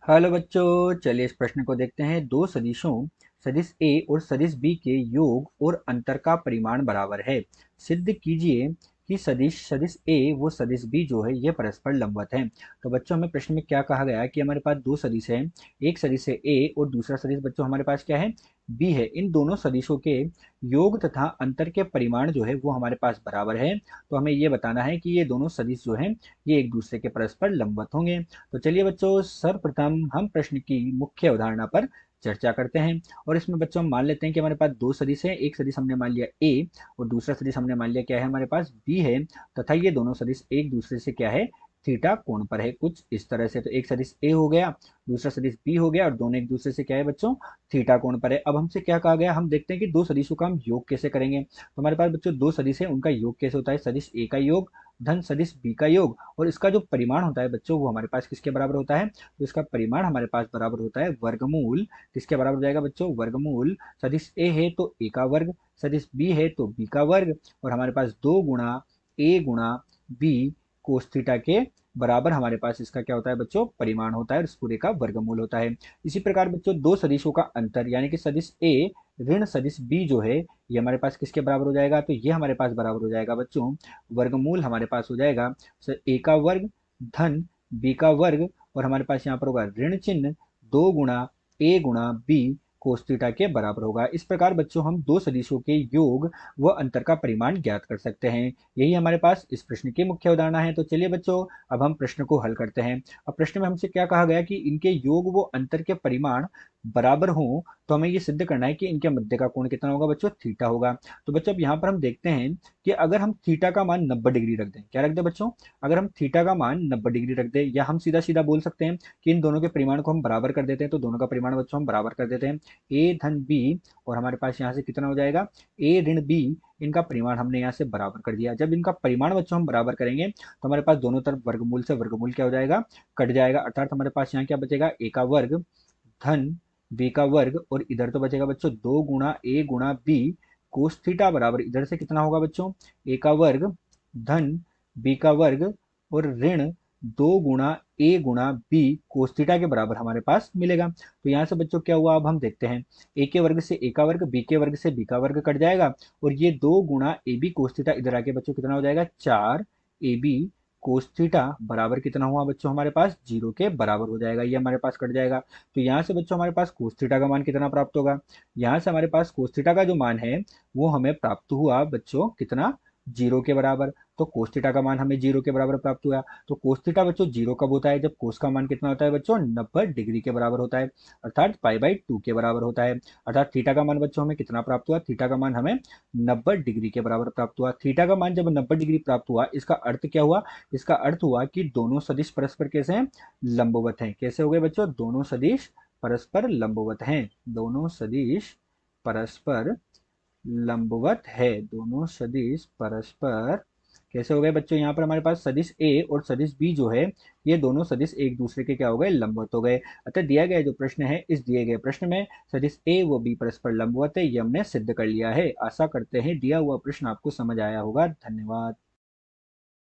Hello बच्चों, चलिए इस प्रश्न को देखते हैं। दो सदिशों सदिश ए और सदिश बी के योग और अंतर का परिमाण बराबर है। सिद्ध कीजिए कि सदिश सदिश ए वो सदिश बी जो है ये परस्पर लंबवत है। तो बच्चों हमें प्रश्न में क्या कहा गया है कि हमारे पास दो सदिश है। एक सदिश है ए और दूसरा सदिश बच्चों हमारे पास क्या है, बी है। इन दोनों सदिशों के योग तथा अंतर के परिमाण जो है वो हमारे पास बराबर है। तो हमें ये बताना है कि ये दोनों सदिश जो है ये एक दूसरे के परस्पर लंबवत होंगे। तो चलिए बच्चों, सर्वप्रथम हम प्रश्न की मुख्य अवधारणा पर चर्चा करते हैं। और इसमें बच्चों हम मान लेते हैं कि हमारे पास दो सदिश है। एक सदिश हमने मान लिया ए और दूसरा सदिश हमने मान लिया क्या है, हमारे पास बी है। तथा ये दोनों सदिश एक दूसरे से क्या है, थीटा कोण पर है। कुछ इस तरह से, तो एक सदिश ए हो गया, दूसरा सदिश बी हो गया, और दोनों एक दूसरे से क्या है बच्चों, थीटा कोण पर है। अब हमसे क्या कहा गया, हम देखते हैं कि दो सदिशों का हम योग कैसे करेंगे। तो हमारे पास बच्चों दो सदिश है, उनका योग कैसे होता है, सदिश ए का योग धन सदिश बी का योग। और इसका जो परिमाण होता है बच्चों वो हमारे पास किसके बराबर होता है, तो इसका परिमाण हमारे पास बराबर होता है वर्गमूल। किसके बराबर हो जाएगा बच्चों, वर्गमूल। सदिश ए है तो ए का वर्ग, सदिश बी है तो बी का वर्ग, और हमारे पास दो गुणा ए गुणा बी कोस थीटा के बराबर हमारे पास इसका क्या होता है बच्चों, परिमाण होता है, और इस पूरे का वर्गमूल होता है। इसी प्रकार बच्चों दो सदिशों का अंतर यानी कि सदिश ए ऋण सदिश बी जो है ये हमारे पास किसके बराबर हो जाएगा, तो ये हमारे पास बराबर हो जाएगा बच्चों, वर्गमूल हमारे पास हो जाएगा ए का वर्ग धन बी का वर्ग, और हमारे पास यहाँ पर होगा ऋण चिन्ह दो गुणा ए गुणा बी कोस थीटा के बराबर होगा। इस प्रकार बच्चों हम दो सदिशों के योग व अंतर का परिमाण ज्ञात कर सकते हैं। यही हमारे पास इस प्रश्न की मुख्य अवधारणा है। तो चलिए बच्चों अब हम प्रश्न को हल करते हैं। अब प्रश्न में हमसे क्या कहा गया कि इनके योग व अंतर के परिमाण बराबर हों, तो हमें ये सिद्ध करना है कि इनके मध्य का कोण कितना होगा बच्चों, थीटा होगा। तो बच्चों अब यहाँ पर हम देखते हैं कि अगर हम थीटा का मान 90 डिग्री रख दें, क्या रख दें बच्चों, अगर हम थीटा का मान 90 डिग्री रख दें, या हम सीधा सीधा बोल सकते हैं कि इन दोनों के परिमाण को हम बराबर कर देते हैं। तो दोनों का परिमाण बच्चों हम बराबर कर देते हैं, ए धन बी, और हमारे पास यहाँ से कितना हो जाएगा, ए ऋण बी। इनका परिमाण हमने यहाँ से बराबर कर दिया। जब इनका परिमाण बच्चों हम बराबर करेंगे तो हमारे पास दोनों तरफ वर्गमूल से वर्गमूल क्या हो जाएगा, कट जाएगा। अर्थात हमारे पास यहाँ क्या बचेगा, ए का वर्ग धन बी का वर्ग, और इधर तो बचेगा बच्चों दो गुणा ए गुणा बी कोस थीटा बराबर इधर से कितना होगा बच्चों, ए का वर्ग धन बी का वर्ग और ऋण दो गुणा ए गुणा बी कोस थीटा के बराबर हमारे पास मिलेगा। तो यहाँ से बच्चों क्या हुआ, अब हम देखते हैं, ए के वर्ग से ए का वर्ग, बी के वर्ग से बी का वर्ग कट जाएगा, और ये दो गुणा ए बी कोस थीटा इधर आके बच्चों कितना हो जाएगा, चार ए बी कोस थीटा बराबर कितना हुआ बच्चों, हमारे पास जीरो के बराबर हो जाएगा। ये हमारे पास कट जाएगा। तो यहाँ से बच्चों हमारे पास कोस थीटा का मान कितना प्राप्त होगा, यहाँ से हमारे पास कोस थीटा का जो मान है वो हमें प्राप्त हुआ बच्चों कितना, जीरो के बराबर। तो कोस थीटा का मान हमें जीरो के बराबर प्राप्त हुआ। तो कोस थीटा बच्चों जीरो कब होता है, जब कोस का मान कितना होता है बच्चों, 90 डिग्री के बराबर होता है, अर्थात पाई बाई 2 के बराबर होता है। अर्थात थीटा का मान बच्चों हमें कितना प्राप्त हुआ, थीटा का मान हमें 90 डिग्री के बराबर प्राप्त हुआ। थीटा का मान जब 90 डिग्री प्राप्त हुआ, इसका अर्थ क्या हुआ, इसका अर्थ हुआ कि दोनों सदिश परस्पर कैसे हैं, लंबवत हैं। कैसे हो गए बच्चों, दोनों सदिश परस्पर लंबवत हैं, दोनों सदिश परस्पर लंबवत है, दोनों सदिश परस्पर कैसे हो गए बच्चों, यहाँ पर हमारे पास सदिश ए और सदिश बी जो है ये दोनों सदिश एक दूसरे के क्या हो गए, लंबवत हो गए। अतः दिया गया जो प्रश्न है, इस दिए गए प्रश्न में सदिश ए व बी परस्पर लंबवत है, ये हमने सिद्ध कर लिया है। आशा करते हैं दिया हुआ प्रश्न आपको समझ आया होगा। धन्यवाद।